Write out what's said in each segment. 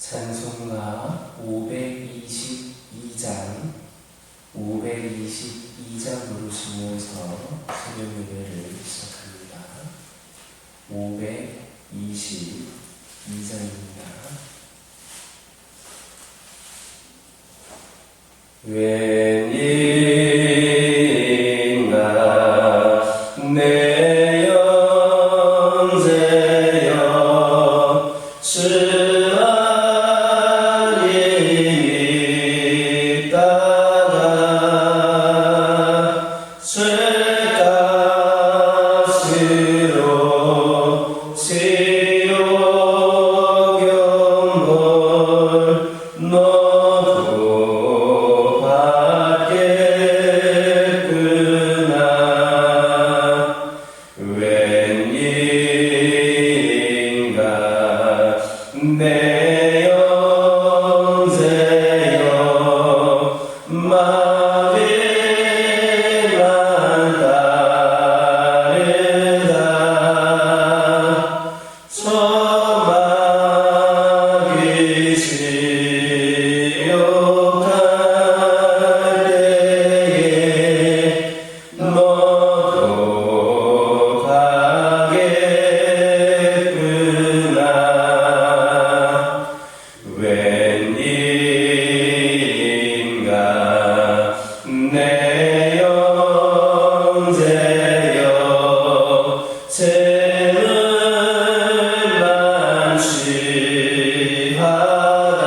찬송가 522장 부르시면서 새벽 예배를 시작합니다. 522장입니다. 웬일인가 내 영세여 주 하나님이 따라 죄값으로 지옥 연벌 너도 받겠구나. 웬일인가 내 영세여 마리만 따르다 소망이 지옥할 때에 너도 가겠구나. 웬일인가 내 영세여 죄물만 취하다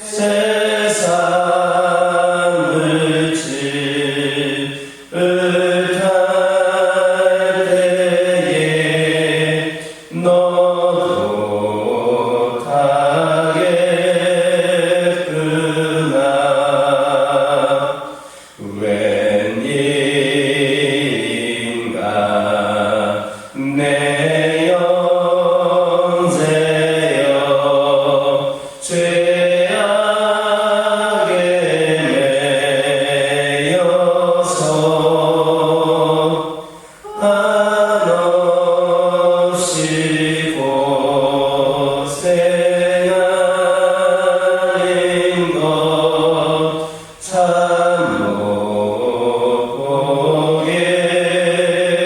세상 물질을 탈 때에 너도 가겠구나. 웬일인가 내 영세여 죄악에 매여서 한없이 고생하는 것 참 못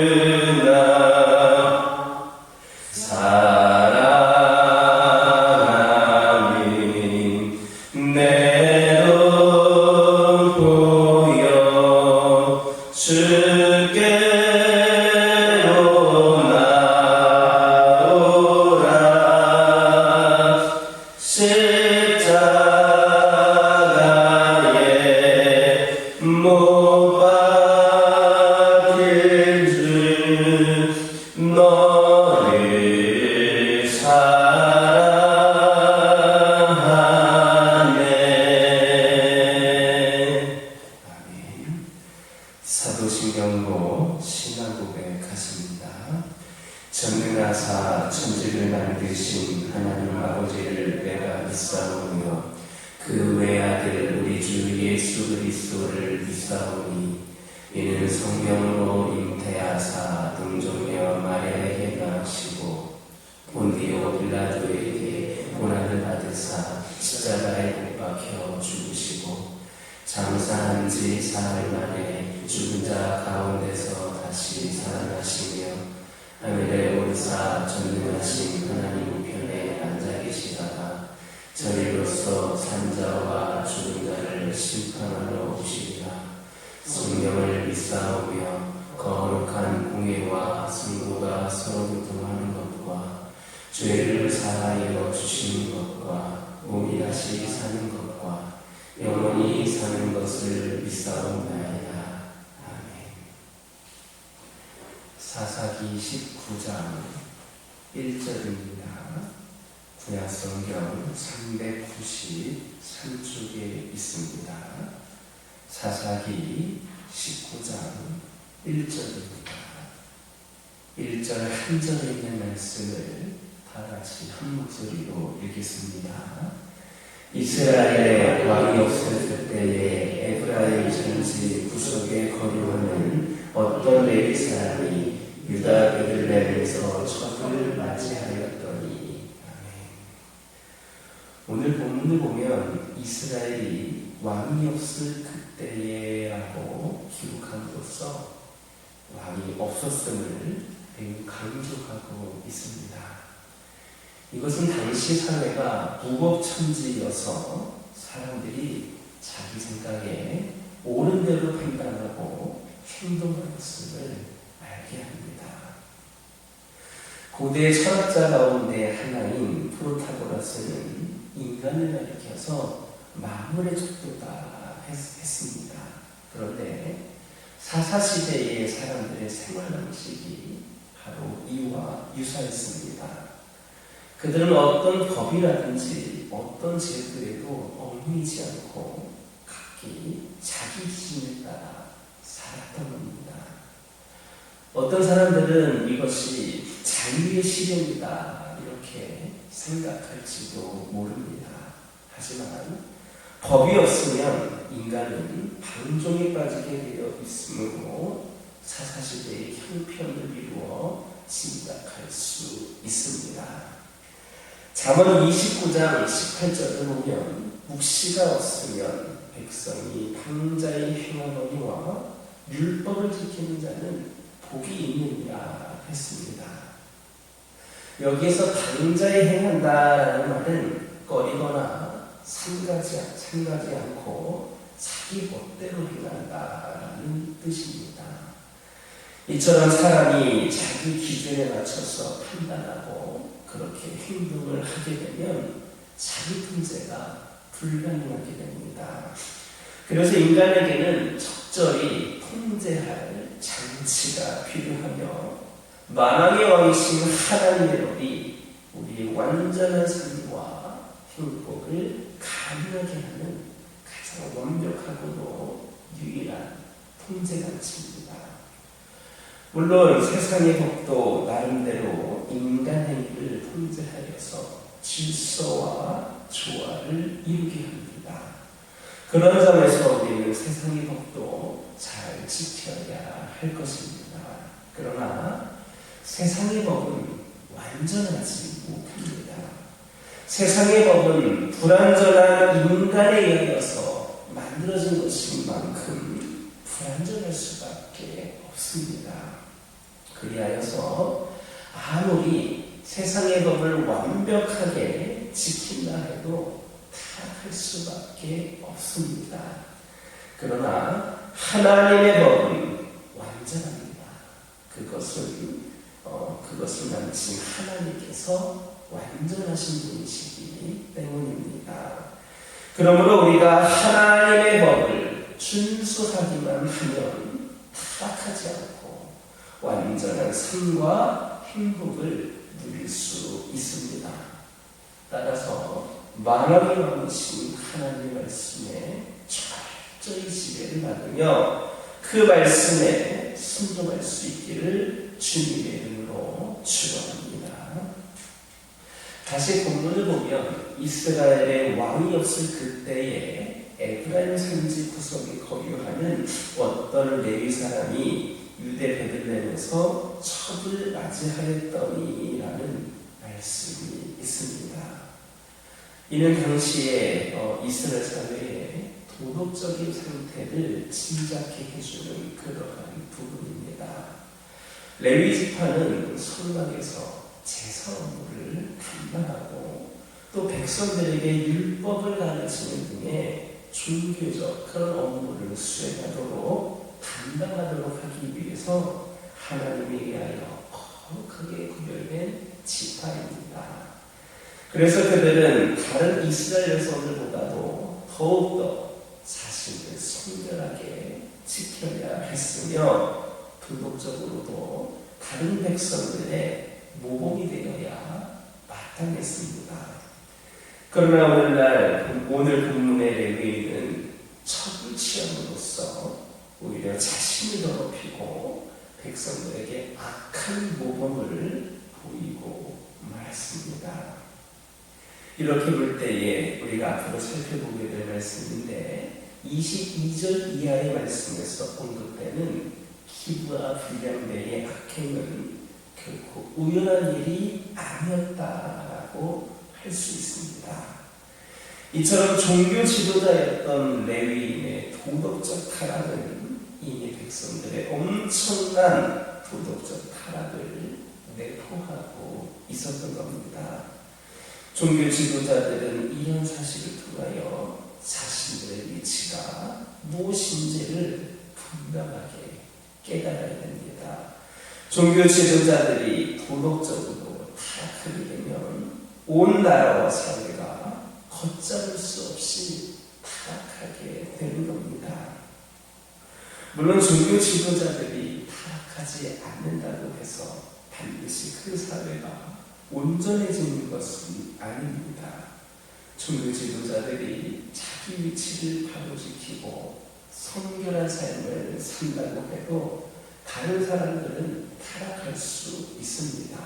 보겠구나. 사랑하니 내 눈 보여 주께로 나오라. 십자가에 못 박힐 줄 너를 사랑하네. 아멘. 사도신경로 신앙고백 가십니다. 전능하사 천지를 만드신 하나님 아버지를 내가 믿사오며 그 외아들 우리 주 예수 그리스도를 믿사오니 이는 성령으로 잉태하사 동정녀 마리아에게 낳으시고 본디오 빌라도에게 고난을 받으사 십자가에 못 박혀 죽으시고 장사한 지 사흘 만에 죽은 자 가운데서 다시 살아나시며 하늘에 오르사 전능하신 하나님 우편에 앉아 계시다가 저리로서 산자와 죽은 자를 심판하러 오시리라. 성령을 믿사오며 거룩한 공예와 성도가 서로 교통하는 것과 죄를 사하여 주시는 것과 몸이 다시 사는 것과 영원히 사는 것을 믿사옵나이다. 아멘. 사사기 19장 1절입니다. 구약성경 393쪽에 있습니다. 사사기 19장 1절입니다. 1절 한 절에 있는 말씀을 다같이 한 목소리로 읽겠습니다. 이스라엘에 왕이 없을 때에 에브라임 전지 구석에 거류하는 어떤 레위 사람이 유다 베들레헴에서 적을 맞이하였더니. 본문을 보면 이스라엘이 왕이 없을 그때에라고 기록함으로써 왕이 없었음을 매우 강조하고 있습니다. 이것은 당시 사회가 무법천지여서 사람들이 자기 생각에 옳은 대로 판단하고 행동하였음을 알게 합니다. 고대 철학자 가운데 하나인 프로타고라스는 인간을 가리켜서 만물의 척도다 했습니다. 그런데 사사시대의 사람들의 생활 방식이 바로 이와 유사했습니다. 그들은 어떤 법이라든지 어떤 제도에도 얽매이지 않고 각기 자기 기준에 따라 살았던 겁니다. 어떤 사람들은 이것이 자유의 실현이다 이렇게 생각할지도 모릅니다. 하지만 법이 없으면 인간은 방종에 빠지게 되어 있으므로 사사시대의 형편을 이루어 짐작할 수 있습니다. 잠언 29장 18절을 보면 묵시가 없으면 백성이 방자의 행하거니와 율법을 지키는 자는 복이 있느니라 했습니다. 여기에서 방자에 행한다라는 말은 꺼리거나 삼가지 않고 자기 멋대로 행한다라는 뜻입니다. 이처럼 사람이 자기 기준에 맞춰서 판단하고 그렇게 행동을 하게 되면 자기 통제가 불가능하게 됩니다. 그래서 인간에게는 적절히 통제할 장치가 필요하며 만왕의 왕이신 하나님의 법이 우리의 완전한 삶과 행복을 가능하게 하는 가장 완벽하고도 유일한 통제장치입니다. 물론 세상의 법도 나름대로 인간 행위를 통제하여서 질서와 조화를 이루게 합니다. 그런 점에서 우리는 세상의 법도 잘 지켜야 할 것입니다. 그러나 세상의 법은 완전하지 못합니다. 세상의 법은 불완전한 인간에 의해서 만들어진 것인 만큼 불완전할 수밖에 없습니다. 그리하여서 아무리 세상의 법을 완벽하게 지킨다 해도 타락할 수밖에 없습니다. 그러나 하나님의 법은 완전합니다. 그것은 단지 하나님께서 완전하신 분이시기 때문입니다. 그러므로 우리가 하나님의 법을 준수하기만 하면 타락하지 않고 완전한 삶과 행복을 누릴 수 있습니다. 따라서 만왕의 왕이신 하나님의 말씀에 철저히 지배를 받으며 그 말씀에 순종할 수 있기를 주님의 이름으로 축원합니다. 다시 본문을 보면 이스라엘의 왕이 없을 그때에 에브라임 산지 구석에 거주하는 어떤 레위 사람이 유대 베들레헴에서 첩을 맞이하였더니라는 말씀이 있습니다. 이는 당시에 이스라엘 사회의 도덕적인 상태를 짐작해 해주는 그러한 부분입니다. 레위 지파는 성막에서 제사 업무를 담당하고 또 백성들에게 율법을 가르치는 등의 종교적 그런 업무를 수행하도록 담당하도록 하기 위해서 하나님에 의하여 거룩하게 구별된 지파입니다. 그래서 그들은 다른 이스라엘 백성들보다도 더욱더 자신을 성결하게 지켜야 했으며 도덕적으로도 다른 백성들의 모범이 되어야 마땅했습니다. 그러나 오늘 본문의 레위인은 첩을 취함으로써 오히려 자신이 더럽히고 백성들에게 악한 모범을 보이고 말았습니다. 이렇게 볼 때에 우리가 앞으로 살펴보게 될 말씀인데 22절 이하의 말씀에서 언급되는 기부와 불량배의 악행은 결코 우연한 일이 아니었다라고 할 수 있습니다. 이처럼 종교 지도자였던 레위인의 도덕적 타락은 이미 백성들의 엄청난 도덕적 타락을 내포하고 있었던 겁니다. 종교 지도자들은 이런 사실을 통하여 자신들의 위치가 무엇인지를 분명하게 깨달아야 됩니다. 종교 지도자들이 도덕적으로 타락하게 되면 온 나라와 사회가 걷잡을 수 없이 타락하게 되는 겁니다. 물론 종교 지도자들이 타락하지 않는다고 해서 반드시 그 사회가 온전해지는 것은 아닙니다. 종교 지도자들이 자기 위치를 바로 지키고 성결한 삶을 산다고 해도 다른 사람들은 타락할 수 있습니다.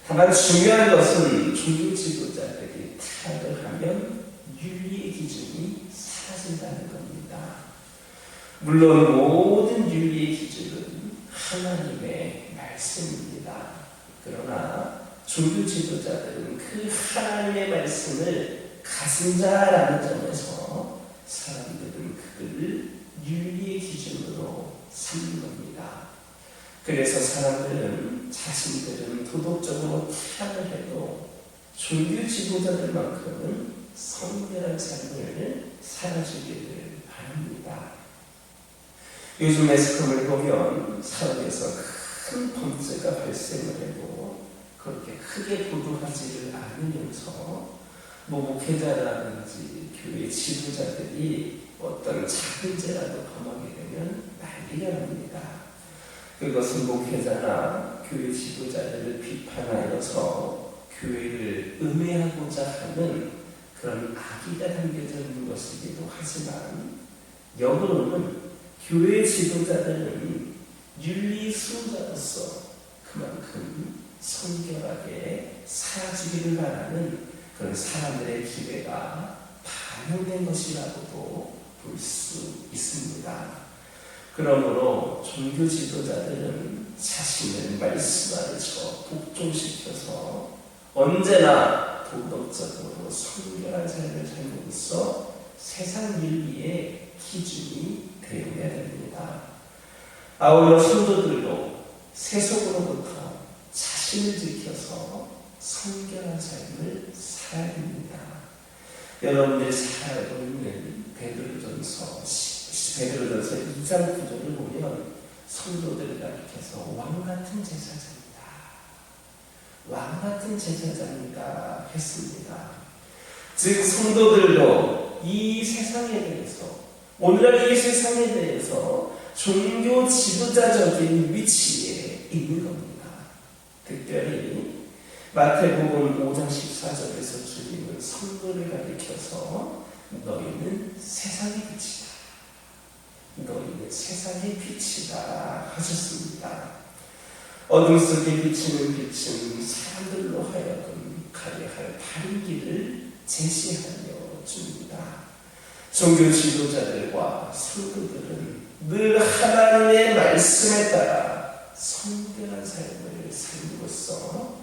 다만 중요한 것은 종교 지도자들이 타락을 하면 윤리의 기준이 사라진다는 겁니다. 물론 모든 윤리의 기준은 하나님의 말씀입니다. 그러나 종교 지도자들은 그 하나님의 말씀을 가진 자라는 점에서 사람들은 그들을 윤리의 기준으로 삼는 겁니다. 그래서 사람들은 자신들은 도덕적으로 타락을 해도 종교 지도자들만큼은 성결한 삶을 살아주기를 바랍니다. 요즘 매스컴을 보면 사회에서 큰 범죄가 발생을 해도 그렇게 크게 보도하지를 않으면서 목회자라든지 교회 지도자들이 어떤 작은 죄라도 범하게 되면 난리가 납니다. 그것은 목회자나 교회 지도자들을 비판하여서 교회를 음해하고자 하는 그런 악의가 담겨져 있는 것이기도 하지만 역으로는 교회 지도자들은 윤리수호자로서 그만큼 성결하게 살아주기를 바라는 그런 사람들의 기대가 반영된 것이라고도 볼 수 있습니다. 그러므로 종교 지도자들은 자신을 말씀 아래서 복종시켜서 언제나 도덕적으로 성결한 삶을 살면서 세상 윤리의 기준이 되어야 됩니다. 아울러 성도들도 세속으로부터 자신을 지켜서 성결한 삶을 살아야 됩니다. 여러분들이 살고 있는 베드로전서 2장 9절을 보면 성도들을 가리켜서 왕같은 제사장이다. 왕같은 제사장이다 했습니다. 즉 성도들도 이 세상에 대해서 오늘날 이 세상에 대해서 종교 지도자적인 위치에 있는 겁니다. 특별히 마태복음 5장 14절에서 주님은 성도를 가리켜서 너희는 세상의 빛이다. 너희는 세상의 빛이다 하셨습니다. 어둠 속에 비치는 빛은 사람들로 하여금 가야 할 바른 길을 제시하여 줍니다. 종교 지도자들과 성도들은 늘 하나님의 말씀에 따라 성결한 삶을 삶으로써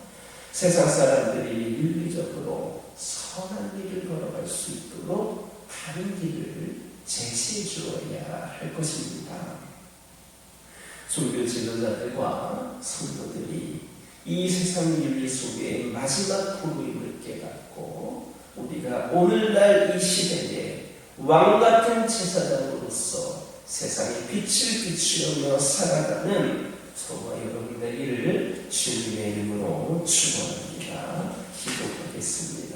세상 사람들이 윤리적으로 선한 길을 걸어갈 수 있도록 다른 길을 제시해 주어야 할 것입니다. 종교 지도자들과 성도들이 이 세상 윤리 속에 마지막 도구임을 깨닫고 우리가 오늘날 이 시대에 왕같은 제사장으로서 세상에 빛을 비추며 살아가는 저와 여러분 되기를 주님의 이름으로 축원합니다. 기도하겠습니다.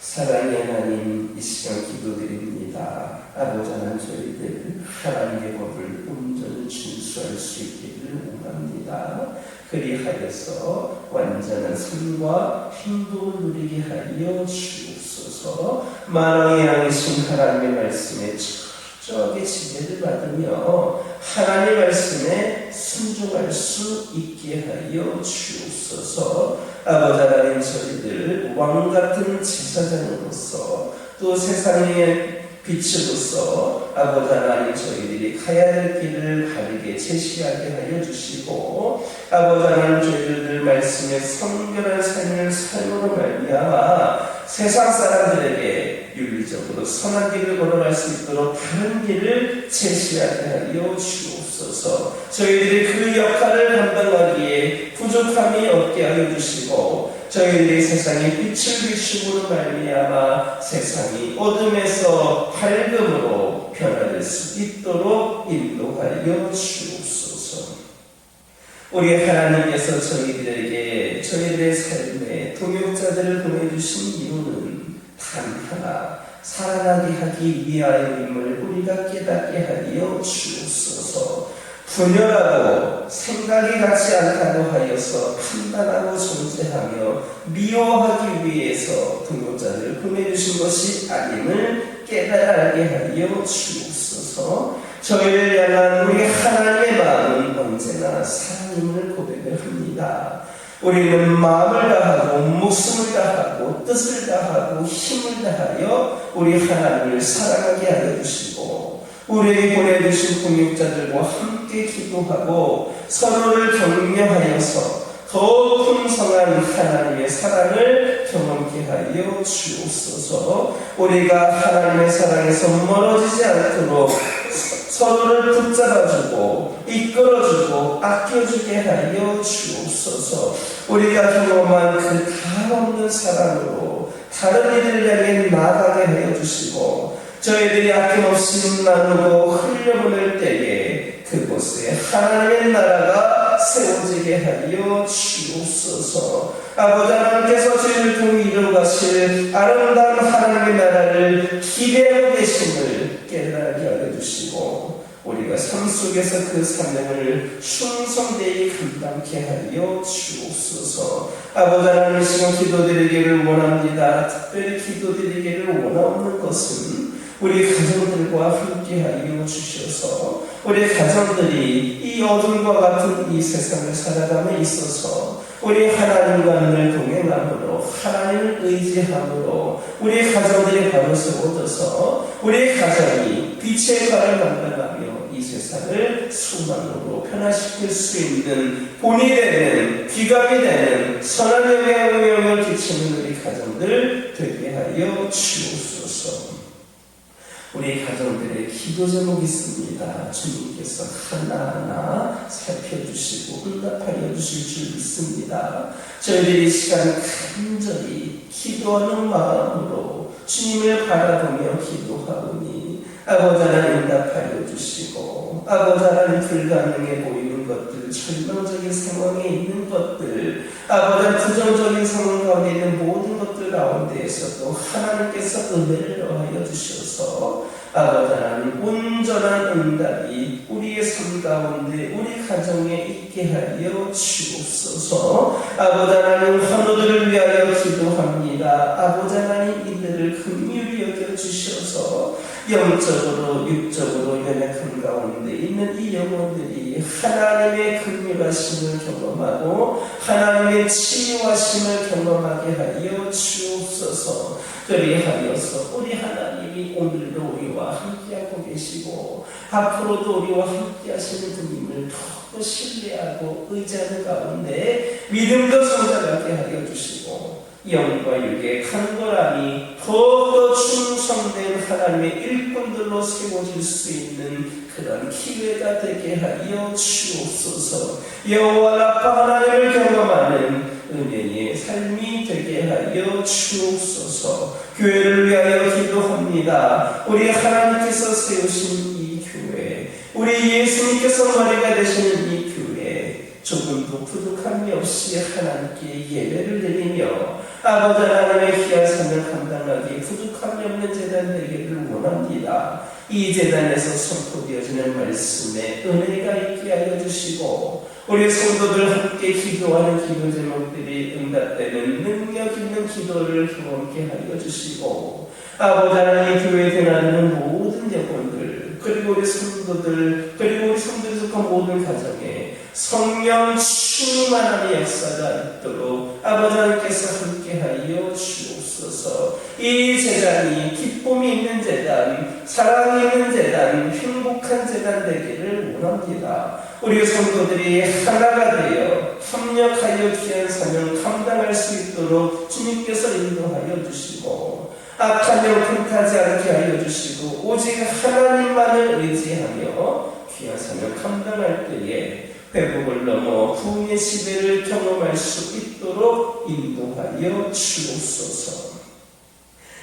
사랑의 하나님, 이 시간 기도드립니다. 아버지 하나님, 저희들 하나님의 법을 온전히 준수할 수 있기를 원합니다. 그리하여서 완전한 삶과 행동을 누리게 하여 주옵소서. 만왕의 양이신 하나님의 말씀에 철저하게 지배를 받으며 하나님의 말씀에 순종할 수 있게 하여 주옵소서. 아버지 하나님, 저희들 왕같은 제사장으로서 또 세상의 빛으로서 아버지 하나님, 저희들이 가야 될 길을 바르게 제시하게 하여 주시고 아버지 하나님, 저희들 말씀에 성결한 삶을 삶으로 말미암아 세상 사람들에게 윤리적으로 선한 길을 걸어갈 수 있도록 다른 길을 제시하게 하여 주옵소서. 저희들이 그 역할을 감당하기에 부족함이 없게 하여 주시고 저희들이 세상에 빛을 비춤으로 말미암아 세상이 어둠에서 밝음으로 변화될 수 있도록 인도하여 주옵소서. 우리 하나님께서 저희들의 삶에 동역자들을 보내주신 이유는 단 하나, 살아나게 하기 위하여임을 우리가 깨닫게 하여 주옵소서. 분열하고 생각이 같지 않다고 하여서 판단하고 존재하며 미워하기 위해서 동역자를 보내주신 것이 아님을 깨달게 하여 주옵소서. 저희를 향한 우리 하나님의 마음은 언제나 사랑임을 고백을 합니다. 우리는 마음을 다하고 목숨을 다하고 뜻을 다하고 힘을 다하여 우리 하나님을 사랑하게 하여 주시고 우리에게 보내주신 동역자들과 함께 기도하고 서로를 격려하여서 더욱 풍성한 하나님의 사랑을 경험케 하여 주옵소서. 우리가 하나님의 사랑에서 멀어지지 않도록 서로를 붙잡아주고 이끌어주고 아껴주게 하여 주옵소서. 우리가 경험한 그 다없는 사랑으로 다른 이들을 향해 나아가게 하여 주시고 저희들이 아낌없이 나누고 흘려보낼 때에 그곳에 하나님의 나라가 세워지게 하여 주옵소서. 아버지 하나님께서 저희를 통해 이루어가실 아름다운 하나님의 나라를 기대하고 계심을 깨달게 하여 주시고 우리가 삶 속에서 그 사명을 충성되이 감당케 하여 주옵소서. 아버지 하나님, 시간 기도드리기를 원합니다. 특별히 기도드리기를 원하는 것은 우리 가정들과 함께 하여 주셔서 우리 가정들이 이 어둠과 같은 이 세상을 살아감에 있어서 우리 하나님과 눈을 동행함으로 하나님을 의지함으로 우리 가정들이 바로 세워져서 우리 가정이 빛의 발을 감당하며 이 세상을 소망으로 변화시킬 수 있는 본이 되는 귀감이 되는 선한 영향을 끼치는 우리 가정들 되게 하여 주옵소서. 우리 가정들의 기도 제목이 있습니다. 주님께서 하나하나 살펴주시고 응답하여 주실 줄 믿습니다. 저희들이 이 시간 간절히 기도하는 마음으로 주님을 바라보며 기도하오니 아버지 하나님 응답하여 주시고 아버지 하나님 불가능해 보이는 것들, 절망적인 상황에 있는 것들, 아버지 부정적인 상황 가운데 있는 모든 것들 가운데에서도 하나님께서 은혜를 더하여 주셔서 아버지 하나님 온전한 응답이 우리의 삶 가운데 우리 가정에 있게 하여 주옵소서. 아버지 하나님 환우들을 위하여 기도합니다. 아버지 하나님 이들을 긍휼히 여겨 주셔서 영적으로 육적으로 연약한 가운데 있는 이 영혼들이 하나님의 긍휼하심을 경험하고 하나님의 치유하심을 경험하게 하여 주옵소서. 그리하여서 우리 하나님이 오늘도 우리와 함께하고 계시고 앞으로도 우리와 함께 하시는 주님을 더욱더 신뢰하고 의지하는 가운데 믿음도 성장하게 하여 주시고 영과 육의 간절함이 더욱더 충성된 하나님의 일꾼들로 세워질 수 있는 그런 기회가 되게 하여 주옵소서. 여호와 라파 하나님을 경험하는 은혜의 삶이 되게 하여 주옵소서. 교회를 위하여 기도합니다. 우리 하나님께서 세우신 이 교회, 우리 예수님께서 머리가 되시는 이 교회, 조금도 부족함이 없이 하나님께 예배를 드리며 아버지 하나님의 귀한 삶을 감당하기에 부족함이 없는 제단 되기를 원합니다. 이 제단에서 선포되어지는 말씀에 은혜가 있게 하여 주시고 우리 성도들 함께 기도하는 기도 제목들이 응답되는 능력 있는 기도를 경험케 하여 주시고 아버지 하나님 교회에 드나드는 모든 영혼들 그리고 우리 성도들 그리고 우리 성도들에 속한 모든 가정에 성령 충만함의 역사가 있도록 아버지 하나님께서 함께하여 주옵소서. 이 제단이 기쁨이 있는 제단, 사랑이 있는 제단, 행복한 제단 되기를 원합니다. 우리 성도들이 하나가 되어 협력하여 귀한 사명 감당할 수 있도록 있도록 주님께서 인도하여 주시고 악한 영혼 타지 않게 하여 주시고 오직 하나님만을 의지하며 귀한 사명 감당할 때에 회복을 넘어 부흥의 시대를 경험할 수 있도록 인도하여 주옵소서.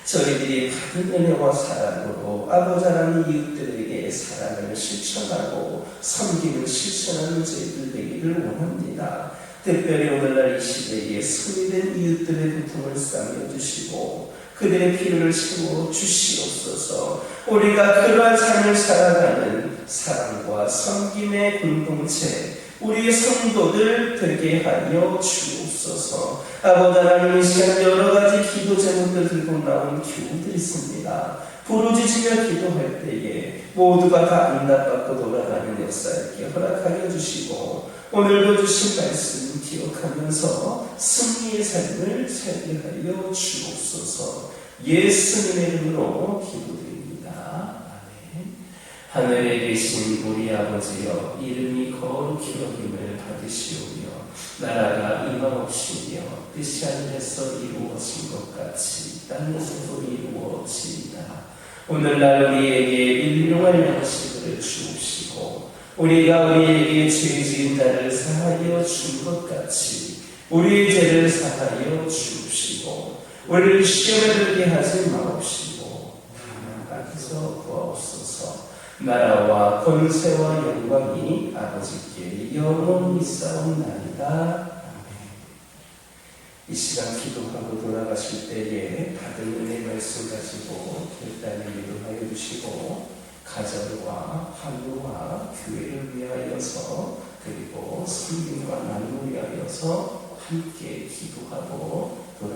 저희들이 받은 은혜와 사랑으로 아버지 하나님 이웃들에게 사랑을 실천하고 섬김을 실천하는 저희들 되기를 원합니다. 특별히 오늘날 이 시대에 소외된 이웃들의 고통을 싸매주시고 그들의 필요를 채워 주시옵소서. 우리가 그러한 삶을 살아가는 사랑과 섬김의 공동체 우리의 성도들 되게 하여 주옵소서. 아버지 하나님, 이 시간 여러 가지 기도 제목들 들고 나온 교우들이 있습니다. 부르짖으며 기도할 때에 모두가 다 응답받고 돌아가는 역사에 허락하여 주시고 오늘도 주신 말씀 기억하면서 승리의 삶을 살게 하여 주옵소서. 예수님의 이름으로 기도드립니다. 아멘. 하늘에 계신 우리 아버지여, 이름이 거룩히 여김을 받으시오며 나라가 임하옵시며 뜻이 하늘에서 이루어진 것 같이 땅에서도 이루어지이다. 오늘날 우리에게 일용할 양식을 주옵시고 우리가 우리에게 죄 지은 자를 사하여 준 것 같이 우리의 죄를 사하여 주옵시고 우리를 시험에 들게 하지 마옵시고 다만 악에서 구하옵소서. 나라와 권세와 영광이 아버지께 영원히 싸움나이다. 이 시간 기도하고 돌아가실 때에 받은 은혜 말씀 가지고 결단을 인도하여 주시고 가정과 한국과 교회를 위하여서 그리고 성김과 나눔을 위하여서 함께 기도하고 돌아가시기